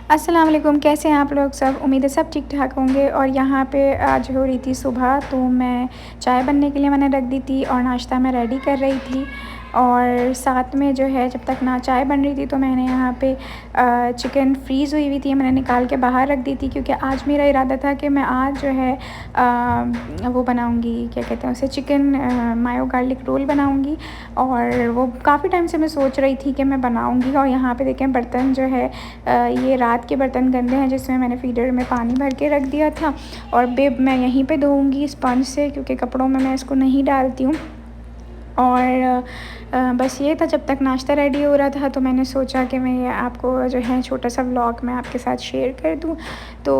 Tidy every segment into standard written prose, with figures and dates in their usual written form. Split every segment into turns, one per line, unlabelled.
अस्सलाम वालेकुम, कैसे हैं आप लोग सब? उम्मीद है सब ठीक-ठाक होंगे। और यहाँ पे आज हो रही थी सुबह, तो मैं चाय बनने के लिए मैंने रख दी थी और नाश्ता मैं रेडी कर रही थी। और साथ में जो है जब तक ना चाय बन रही थी तो मैंने यहाँ पे चिकन फ्रीज़ हुई थी, मैंने निकाल के बाहर रख दी थी, क्योंकि आज मेरा इरादा था कि मैं आज जो है वो बनाऊँगी, क्या कहते हैं उसे, चिकन मायो गार्लिक रोल बनाऊँगी। और वो काफ़ी टाइम से मैं सोच रही थी कि मैं बनाऊँगी। और यहाँ पे देखें बर्तन जो है ये रात के बर्तन गंदे हैं, जिसमें मैंने फीडर में पानी भर के रख दिया था। और बिब मैं यहीं पे धोऊँगी स्पंज से, क्योंकि कपड़ों में मैं इसको नहीं डालती हूँ। और बस ये था, जब तक नाश्ता रेडी हो रहा था तो मैंने सोचा कि मैं ये आपको जो है छोटा सा व्लॉग मैं आपके साथ शेयर कर दूँ। तो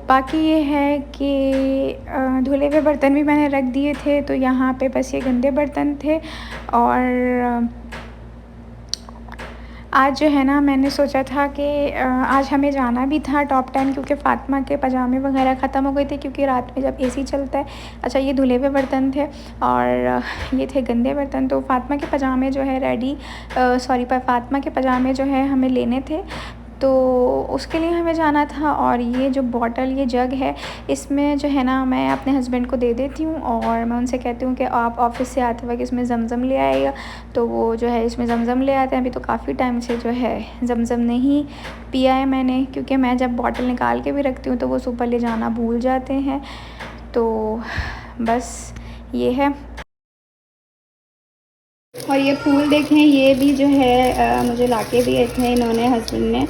बाकी ये है कि धुले हुए बर्तन भी मैंने रख दिए थे, तो यहाँ पे बस ये गंदे बर्तन थे। और आज जो है ना मैंने सोचा था कि आज हमें जाना भी था टॉप 10, क्योंकि फ़ातिमा के पजामे वगैरह ख़त्म हो गए थे, क्योंकि रात में जब एसी चलता है। अच्छा, ये धुले हुए बर्तन थे और ये थे गंदे बर्तन। तो फ़ातिमा के पजामे जो है फ़ातिमा के पजामे जो है हमें लेने थे, तो उसके लिए हमें जाना था। और ये जो बॉटल, ये जग है, इसमें जो है ना मैं अपने हस्बैंड को दे देती हूँ और मैं उनसे कहती हूँ कि आप ऑफ़िस से आते वक्त इसमें ज़मज़म ले आइएगा। तो वो जो है इसमें ज़मज़म ले आते हैं। अभी तो काफ़ी टाइम से जो है ज़मज़म नहीं पिया है मैंने, क्योंकि मैं जब बॉटल निकाल के भी रखती हूँ तो वो सुबह ले जाना भूल जाते हैं। तो बस ये है। और ये फूल देखें, ये भी जो है मुझे लाके दिए थे इन्होंने, हस्बैंड ने।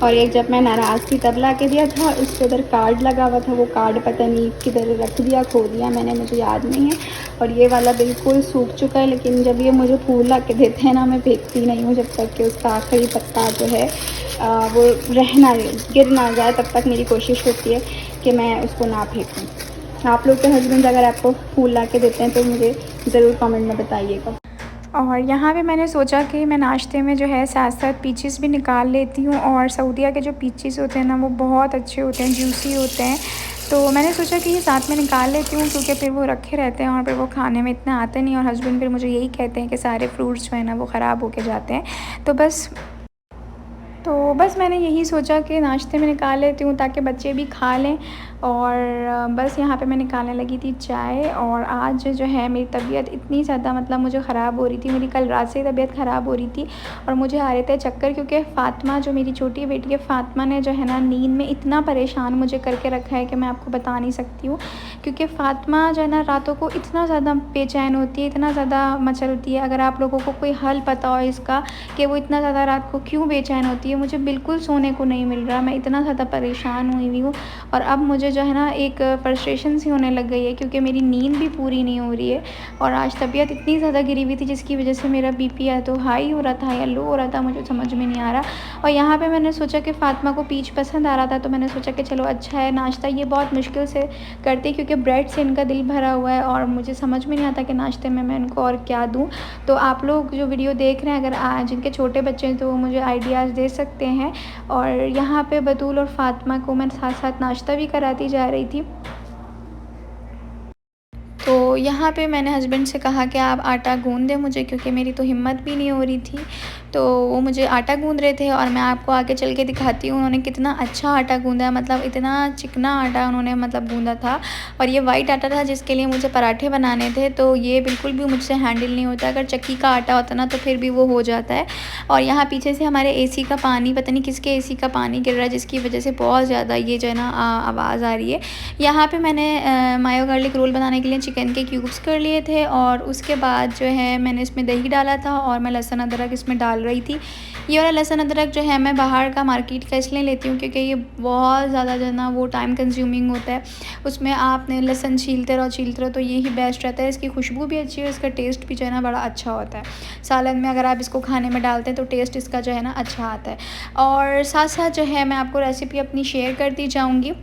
और एक जब मैं नाराज़ थी तब ला के दिया था, उसके उधर कार्ड लगा हुआ था, वो कार्ड पता नहीं किधर रख दिया, खो दिया मैंने, मुझे याद नहीं है। और ये वाला बिल्कुल सूख चुका है, लेकिन जब ये मुझे फूल ला के देते हैं ना, मैं फेंकती नहीं हूँ जब तक कि उसका आखिरी पत्ता जो है वो गिर ना जाए, तब तक मेरी कोशिश होती है कि मैं उसको ना फेंकूँ। आप लोग के हस्बैंड अगर आपको फूल ला के देते हैं तो मुझे ज़रूर कमेंट में बताइएगा। और यहाँ पे मैंने सोचा कि मैं नाश्ते में जो है साथ साथ पीचेस भी निकाल लेती हूँ। और सऊदीया के जो पीचेस होते हैं ना, वो बहुत अच्छे होते हैं, जूसी होते हैं। तो मैंने सोचा कि ये साथ में निकाल लेती हूँ, क्योंकि फिर वो रखे रहते हैं और फिर वो खाने में इतना आते नहीं। और हस्बैंड फिर मुझे यही कहते हैं कि सारे फ्रूट्स जो है ना वो ख़राब होके जाते हैं। तो बस मैंने यही सोचा कि नाश्ते में निकाल लेती हूँ ताकि बच्चे भी खा लें। और बस यहाँ पे मैं निकालने लगी थी चाय। और आज जो है मेरी तबीयत इतनी ज़्यादा, मतलब मुझे ख़राब हो रही थी, मेरी कल रात से ही तबीयत ख़राब हो रही थी और मुझे आ रहे थे चक्कर, क्योंकि फ़ातिमा जो मेरी छोटी बेटी है, फ़ातिमा ने जो है ना नींद में इतना परेशान मुझे करके रखा है कि मैं आपको बता नहीं सकती हूँ। क्योंकि फ़ातिमा जो है ना रातों को इतना ज़्यादा बेचैन होती है, इतना ज़्यादा मचलती है। अगर आप लोगों को कोई हल पता हो इसका कि वो इतना ज़्यादा रात को क्यों बेचैन होती है, मुझे बिल्कुल सोने को नहीं मिल रहा, मैं इतना ज़्यादा परेशान हुई हूँ। और अब मुझे जो है ना एक फ्रस्ट्रेशन सी होने लग गई है, क्योंकि मेरी नींद भी पूरी नहीं हो रही है। और आज तबीयत इतनी ज़्यादा गिरी हुई थी, जिसकी वजह से मेरा बीपी या तो हाई हो रहा था या लो हो रहा था, मुझे समझ में नहीं आ रहा। और यहाँ पे मैंने सोचा कि फ़ातिमा को पीच पसंद आ रहा था, तो मैंने सोचा कि चलो अच्छा है नाश्ता, ये बहुत मुश्किल से करती, क्योंकि ब्रेड से इनका दिल भरा हुआ है और मुझे समझ में नहीं आता कि नाश्ते में मैं इनको और क्या दूँ। तो आप लोग जो वीडियो देख रहे हैं, अगर जिनके छोटे बच्चे हैं तो वो मुझे आइडियाज़ दे सकते हैं। और यहाँ पे बतूल और फ़ातिमा को मैं साथ साथ नाश्ता भी कराती जा रही थी। तो यहाँ पे मैंने हस्बैंड से कहा कि आप आटा गूँध दें मुझे, क्योंकि मेरी तो हिम्मत भी नहीं हो रही थी। तो वो मुझे आटा गूँध रहे थे और मैं आपको आगे चल के दिखाती हूँ उन्होंने कितना अच्छा आटा गूँधा है, मतलब इतना चिकना आटा उन्होंने मतलब गूँधा था। और ये वाइट आटा था जिसके लिए मुझे पराठे बनाने थे, तो ये बिल्कुल भी मुझसे हैंडल नहीं होता। अगर चक्की का आटा होता ना तो फिर भी वो हो जाता है। और यहाँ पीछे से हमारे एसी का पानी, पता नहीं किसके एसी का पानी गिर रहा है, जिसकी वजह से बहुत ज़्यादा ये जो है ना आवाज़ आ रही है। यहाँ पे मैंने मायो गार्लिक रोल बनाने के लिए चिकन के क्यूब्स कर लिए थे। और उसके बाद जो है मैंने इसमें दही डाला था और मैं लहसुन अदरक इसमें डाल रही थी। ये वाला लहसुन अदरक जो है मैं बाहर का मार्केट का इसलिए लेती हूँ क्योंकि ये बहुत ज़्यादा जो है ना वो टाइम कंज्यूमिंग होता है। उसमें आपने लहसुन छीलते रहो तो यही बेस्ट रहता है। इसकी खुशबू भी अच्छी है, इसका टेस्ट भी जो है ना बड़ा अच्छा होता है। सालन में अगर आप इसको खाने में डालते हैं तो टेस्ट इसका जो है ना अच्छा आता है। और साथ साथ जो है मैं आपको रेसिपी अपनी शेयर करती जाऊँगी।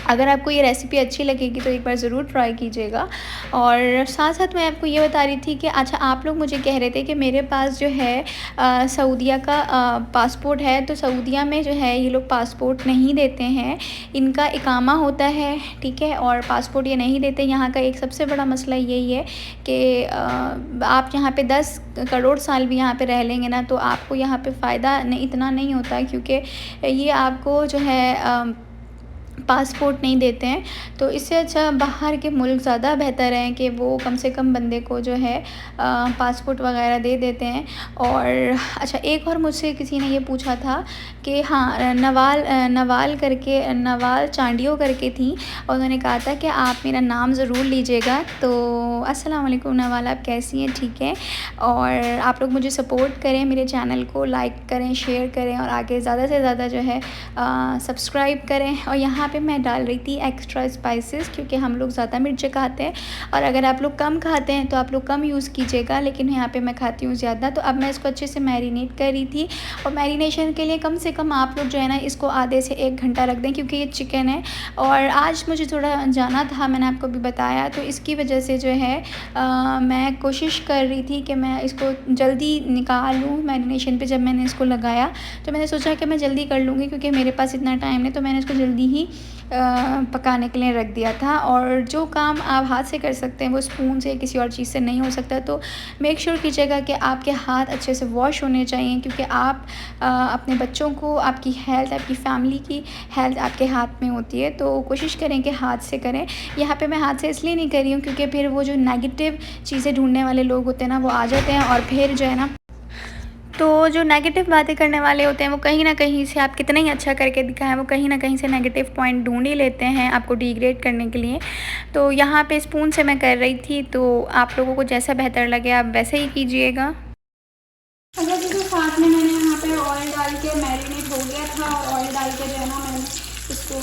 अगर आपको ये रेसिपी अच्छी लगेगी तो एक बार ज़रूर ट्राई कीजिएगा। और साथ साथ मैं आपको ये बता रही थी कि अच्छा, आप लोग मुझे कह रहे थे कि मेरे पास जो है सऊदीया का पासपोर्ट है, तो सऊदीया में जो है ये लोग पासपोर्ट नहीं देते हैं, इनका इकामा होता है, ठीक है, और पासपोर्ट ये नहीं देते। यहाँ का एक सबसे बड़ा मसला यही है कि आप यहाँ पे 10 करोड़ साल भी यहाँ पे रह लेंगे ना, तो आपको यहाँ पे फ़ायदा नहीं, इतना नहीं होता, क्योंकि ये आपको जो है पासपोर्ट नहीं देते हैं। तो इससे अच्छा बाहर के मुल्क ज़्यादा बेहतर हैं कि वो कम से कम बंदे को जो है पासपोर्ट वगैरह दे देते हैं। और अच्छा, एक और मुझसे किसी ने ये पूछा था कि हाँ, नवाल चांडियो करके थी, और उन्होंने कहा था कि आप मेरा नाम ज़रूर लीजिएगा। तो अस्सलाम वालेकुम नवाल, आप कैसी हैं? ठीक है। और आप लोग मुझे सपोर्ट करें, मेरे चैनल को लाइक करें, शेयर करें, और आगे ज़्यादा से ज़्यादा जो है सब्सक्राइब करें। और यहाँ पे मैं डाल रही थी एक्स्ट्रा स्पाइसेस, क्योंकि हम लोग ज़्यादा मिर्च खाते हैं, और अगर आप लोग कम खाते हैं तो आप लोग कम यूज़ कीजिएगा, लेकिन यहाँ पे मैं खाती हूँ ज़्यादा। तो अब मैं इसको अच्छे से मैरिनेट कर रही थी, और मैरिनेशन के लिए कम से कम आप लोग जो है ना इसको आधे से 1 घंटा रख दें, क्योंकि ये चिकन है। और आज मुझे थोड़ा जाना था, मैंने आपको भी बताया, तो इसकी वजह से जो है मैं कोशिश कर रही थी कि मैं इसको जल्दी निकाल लूँ मैरिनेशन पे। जब मैंने इसको लगाया तो मैंने सोचा कि मैं जल्दी कर लूँगी, क्योंकि मेरे पास इतना टाइम नहीं, तो मैंने इसको जल्दी ही पकाने के लिए रख दिया था। और जो काम आप हाथ से कर सकते हैं वो स्पून से, किसी और चीज़ से नहीं हो सकता। तो मेक श्योर कीजिएगा कि आपके हाथ अच्छे से वॉश होने चाहिए, क्योंकि आप अपने बच्चों को, आपकी हेल्थ, आपकी फैमिली की हेल्थ आपके हाथ में होती है। तो कोशिश करें कि हाथ से करें। यहाँ पे मैं हाथ से इसलिए नहीं कर रही हूँ क्योंकि फिर वो जो नेगेटिव चीज़ें ढूंढने वाले लोग होते हैं ना, वो आ जाते हैं, और फिर जो है ना, तो जो नेगेटिव बातें करने वाले होते हैं वो कहीं ना कहीं से, आप कितना ही अच्छा करके दिखाएं, वो कहीं ना कहीं से नेगेटिव पॉइंट ढूंढ ही लेते हैं आपको डिग्रेड करने के लिए। तो यहाँ पे स्पून से मैं कर रही थी, तो आप लोगों को जैसा बेहतर लगे आप वैसे ही कीजिएगा।
अच्छा, तो साथ में मैंने यहाँ पे ऑयल डाल के मैरिनेट हो गया था, और ऑयल डाल के जो है ना मैंने इसको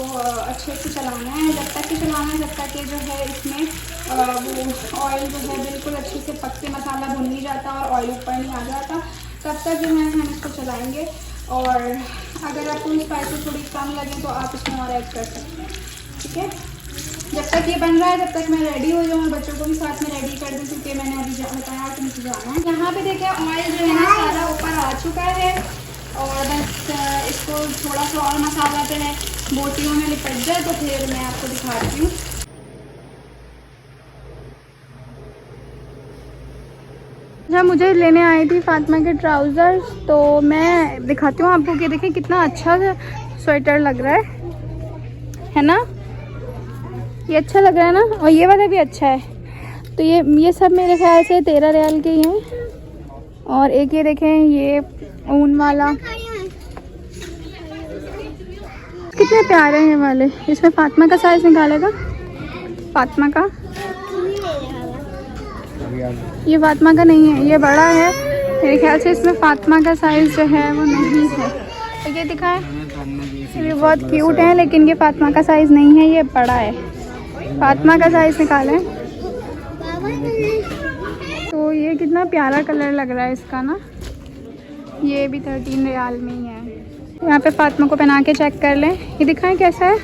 अच्छे से चलाना है, जब तक कि चलाना है जब तक कि जो है इसमें वो ऑयल जो है बिल्कुल अच्छे से पक के मसाला भुन नहीं जाता और ऑयल ऊपर नहीं आ जाता, तब तक जो है हम इसको चलाएंगे। और अगर आपको स्पाइसेस थोड़ी कम लगे तो आप इसमें और ऐड कर सकते हैं, ठीक है। जब तक ये बन रहा है तब तक मैं रेडी हो जाऊँ और बच्चों को भी साथ में रेडी कर दूँ, क्योंकि मैंने अभी बताया कि मुझे जाना है। यहाँ पे देखिए ऑयल जो है ना सारा ऊपर आ चुका है, और बस इसको थोड़ा सा और मसाला जो है बोटियों में लिपट जाए तो फिर मैं आपको दिखाती हूँ। जब मुझे लेने आई थी फातिमा के ट्राउज़र्स, तो मैं दिखाती हूँ आपको कि देखें कितना अच्छा स्वेटर लग रहा है ना। ये अच्छा लग रहा है ना, और ये वाला भी अच्छा है। तो ये सब मेरे ख्याल से 13 रियाल के ही हैं। और एक ये देखें, ये ऊन वाला, कितने प्यारे हैं ये वाले। इसमें फातिमा का साइज़ निकालेगा, फातिमा का, ये फातिमा का नहीं है, ये बड़ा है मेरे ख्याल से। इसमें फातिमा का साइज़ जो है वो नहीं है। तो ये दिखाएं, ये बहुत क्यूट है, लेकिन ये फातिमा का साइज़ नहीं है, ये बड़ा है। फातिमा का साइज़ निकालें। तो ये कितना प्यारा कलर लग रहा है इसका ना, ये भी 13 रियाल में ही है। यहाँ पे फातिमा को पहना के चेक कर लें, ये दिखाएं कैसा है।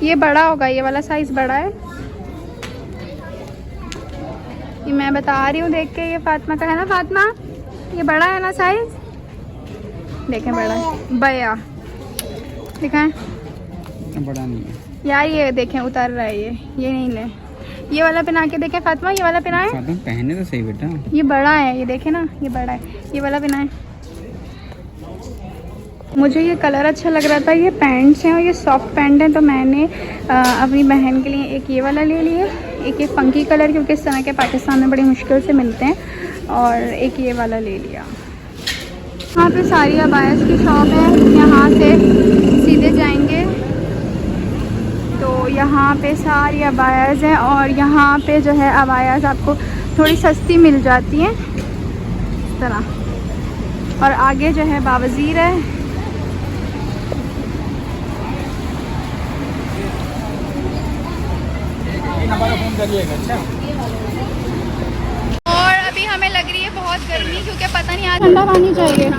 ये बड़ा होगा, ये वाला साइज़ बड़ा है, ये मैं बता रही हूँ देख के। ये फातिमा का है ना, फातिमा ये बड़ा है ना साइज़, देखें बड़ा है, बया दिखाएं,
बड़ा नहीं है
यार। ये देखें उतर रहा है, ये नहीं ले। ये वाला पहना के देखें फातिमा, ये वाला पहनाए,
पहने तो सही बेटा, ये
बड़ा है, ये देखें ना, ये बड़ा है, ये वाला पहनाए। मुझे ये कलर अच्छा लग रहा था। ये पैंट्स हैं और ये सॉफ्ट पैंट हैं, तो मैंने अपनी बहन के लिए एक ये वाला ले लिया, एक ये फंकी कलर, क्योंकि इस तरह के पाकिस्तान में बड़ी मुश्किल से मिलते हैं, और एक ये वाला ले लिया। यहाँ पे सारी अबायस की शॉप है, यहाँ से सीधे जाएंगे तो यहाँ पे सारी अबायस हैं, और यहाँ पे जो है अबायस आपको थोड़ी सस्ती मिल जाती हैं इस तरह। और आगे जो है बावज़ीर है, और अभी हमें लग रही है बहुत गर्मी, क्योंकि पता नहीं आज ठंडा पानी चाहिए।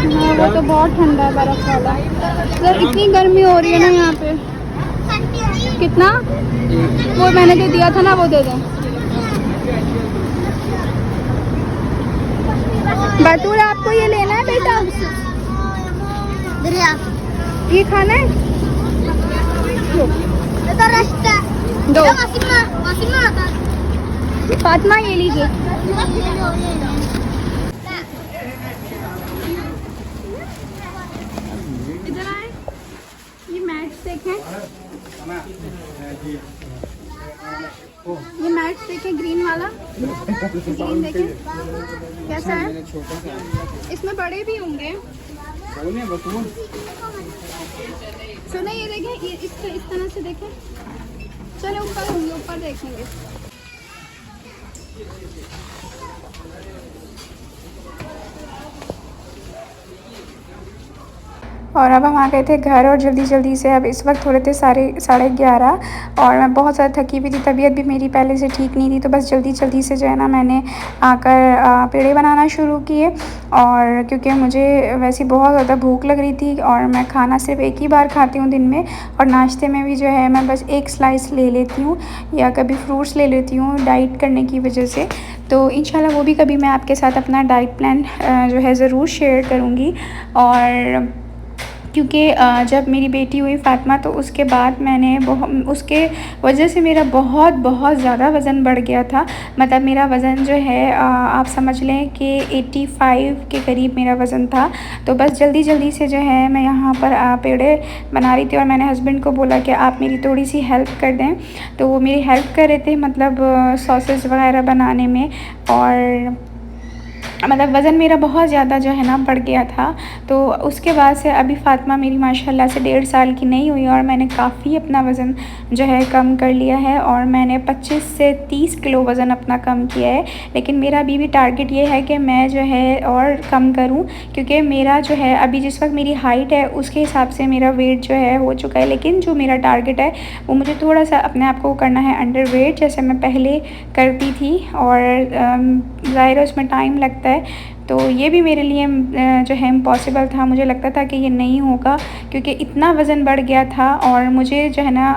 हाँ वो तो बहुत ठंडा है बर्फ़ वाला। मतलब इतनी गर्मी हो रही है ना यहाँ पे। कितना? वो मैंने जो दिया था ना वो दे दें। बतूल आपको ये लेना है बेटा? ये खाना है? दो। फातिमा ये लीजिए। इधर आए, ये मैट्स देखें, ये मैट्स देखें ग्रीन वाला, ग्रीन देखें कैसा है। इसमें बड़े भी होंगे। सुनो ये देखें, ये इस तरह से देखें। चलो ऊपर होंगे, ऊपर देखेंगे।
और अब हम आ गए थे घर और जल्दी जल्दी से अब इस वक्त हो रहे थे 11:30 और मैं बहुत ज़्यादा थकी हुई थी। तबीयत भी मेरी पहले से ठीक नहीं थी, तो बस जल्दी जल्दी से जो है ना मैंने आकर पेड़े बनाना शुरू किए। और क्योंकि मुझे वैसे बहुत ज़्यादा भूख लग रही थी और मैं खाना सिर्फ एक ही बार खाती हूँ दिन में, और नाश्ते में भी जो है मैं बस एक स्लाइस ले लेती हूँ या कभी फ्रूट्स ले लेती हूँ डाइट करने की वजह से। तो इंशाल्लाह वो भी कभी मैं आपके साथ अपना डाइट प्लान जो है ज़रूर शेयर करूँगी। और क्योंकि जब मेरी बेटी हुई फ़ातिमा तो उसके बाद मैंने उसके वजह से मेरा बहुत ज़्यादा वज़न बढ़ गया था। मतलब मेरा वज़न जो है आप समझ लें कि 85 के करीब मेरा वज़न था। तो बस जल्दी जल्दी से जो है मैं यहाँ पर पेड़े बना रही थी और मैंने हस्बैंड को बोला कि आप मेरी थोड़ी सी हेल्प कर दें। तो वो मेरी हेल्प कर रहे थे, मतलब सॉसेज वगैरह बनाने में। और मतलब वज़न मेरा बहुत ज़्यादा जो है ना बढ़ गया था। तो उसके बाद से अभी फ़ातिमा मेरी माशाल्लाह से 1.5 साल की नहीं हुई और मैंने काफ़ी अपना वज़न जो है कम कर लिया है और मैंने 25 से 30 किलो वज़न अपना कम किया है। लेकिन मेरा अभी भी टारगेट ये है कि मैं जो है और कम करूं, क्योंकि मेरा जो है अभी जिस वक्त मेरी हाइट है उसके हिसाब से मेरा वेट जो है हो चुका है। लेकिन जो मेरा टारगेट है वो मुझे थोड़ा सा अपने आप को करना है अंडर वेट, जैसे मैं पहले करती थी। और ज़ाहिर है उसमें टाइम लगता है। तो ये भी मेरे लिए जो है इम्पॉसिबल था। मुझे लगता था कि ये नहीं होगा क्योंकि इतना वज़न बढ़ गया था। और मुझे जो है ना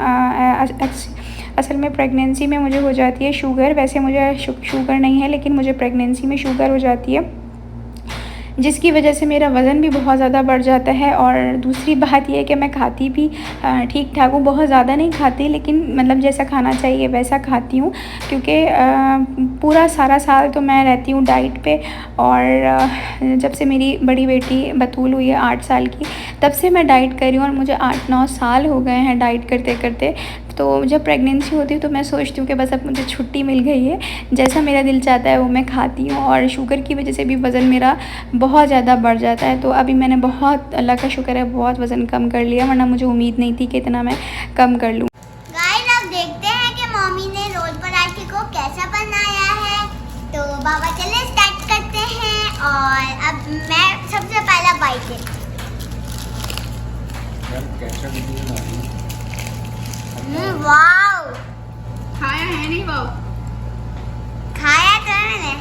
असल में प्रेगनेंसी में मुझे हो जाती है शुगर। वैसे मुझे शुगर नहीं है, लेकिन मुझे प्रेगनेंसी में शुगर हो जाती है, जिसकी वजह से मेरा वज़न भी बहुत ज़्यादा बढ़ जाता है। और दूसरी बात यह है कि मैं खाती भी ठीक ठाक हूँ, बहुत ज़्यादा नहीं खाती, लेकिन मतलब जैसा खाना चाहिए वैसा खाती हूँ। क्योंकि पूरा सारा साल तो मैं रहती हूँ डाइट पे। और जब से मेरी बड़ी बेटी बतूल हुई है 8 साल की, तब से मैं डाइट कर रही हूँ और मुझे 8-9 साल हो गए हैं डाइट करते करते। तो जब प्रेगनेंसी होती है तो मैं सोचती हूँ कि बस अब मुझे छुट्टी मिल गई है, जैसा मेरा दिल चाहता है वो मैं खाती हूँ। और शुगर की वजह से भी वज़न मेरा बहुत ज़्यादा बढ़ जाता है। तो अभी मैंने बहुत, अल्लाह का शुक्र है, बहुत वज़न कम कर लिया, वरना मुझे उम्मीद नहीं थी कि इतना मैं कम कर लूँ।
गाइस अब देखते हैं कि मम्मी ने रोल पराठे को कैसा बनाया है। तो बाबा चले स्टार्ट करते हैं। और अब मैं सबसे पहला बाइट लेती हूँ। वाओ,
खाया है नहीं वो?
खाया तो है मैंने।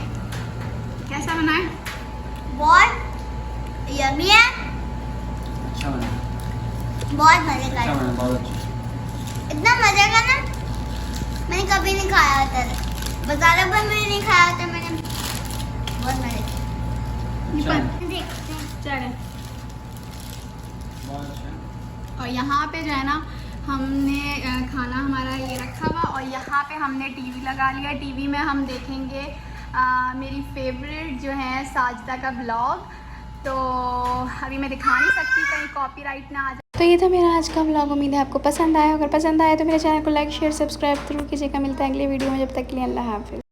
कैसा बना है?
बहुत यम्मी है,
अच्छा बना,
बहुत मजे का है।
बहुत अच्छा।
इतना मजे का ना मैंने कभी नहीं खाया होता था, बाजारों पर मैंने नहीं खाया होता। मैंने बहुत मजे
अच्छा है।
देखते हैं।
चले।
बहुत अच्छा।
और यहाँ पे जो है ना हमने खाना हमारा ये रखा हुआ और यहाँ पे हमने टीवी लगा लिया। टीवी में हम देखेंगे मेरी फेवरेट जो है साजिदा का ब्लॉग। तो अभी मैं दिखा नहीं सकती, कहीं कॉपीराइट ना आ जाए।
तो ये था मेरा आज का व्लॉग। उम्मीद है आपको पसंद आया। अगर पसंद आया तो मेरे चैनल को लाइक शेयर सब्सक्राइब जरूर कीजिएगा। मिलता है अगले वीडियो में, जब तक के लिए अल्लाह हाफ़िज़।